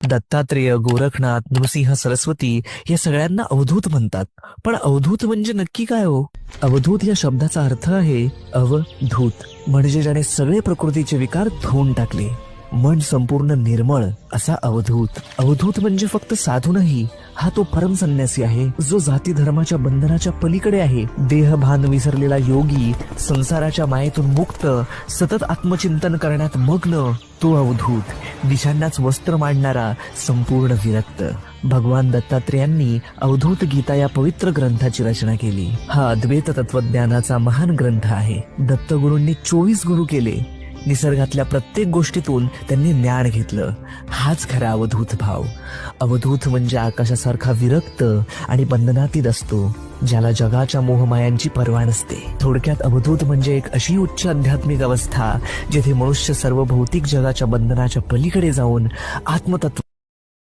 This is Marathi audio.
दत्तात्रेय, गोरखनाथ, नृसिंह, सरस्वती या सगळ्यांना अवधूत म्हणतात. पण अवधूत म्हणजे नक्की काय हो? अवधूत या शब्दाचा अर्थ आहे अवधूत, म्हणजे ज्याने सगळे प्रकृतीचे विकार धुवून टाकले, मन संपूर्ण निर्मळ असा अवधूत. अवधूत म्हणजे फक्त साधू नाही, हा तो परम संन्यासी आहे जो जाती धर्माच्या बंधनाच्या पलीकडे आहे. देहभान विसरलेला योगी, संसाराच्या मायेतून मुक्त, सतत आत्मचिंतन करण्यात मग्न तो अवधूत. दिशांनाच वस्त्र मांडणारा संपूर्ण विरक्त. भगवान दत्तात्रेयांनी अवधूत गीता या पवित्र ग्रंथाची रचना केली. हा अद्वैत तत्वज्ञानाचा महान ग्रंथ आहे. दत्तगुरूंनी 24 गुरु केले. निसर्गातल्या प्रत्येक गोष्टीतून त्यांनी ज्ञान घेतलं. हाच खरा अवधूत भाव. अवधूत म्हणजे आकाशासारखा विरक्त आणि बंधनातीत असतो, ज्याला जगाच्या मोहमायांची पर्वा नसते. थोडक्यात अवधूत म्हणजे एक अशी उच्च आध्यात्मिक अवस्था जिथे मनुष्य सर्व भौतिक जगाच्या बंधनाच्या पलीकडे जाऊन आत्मतत्व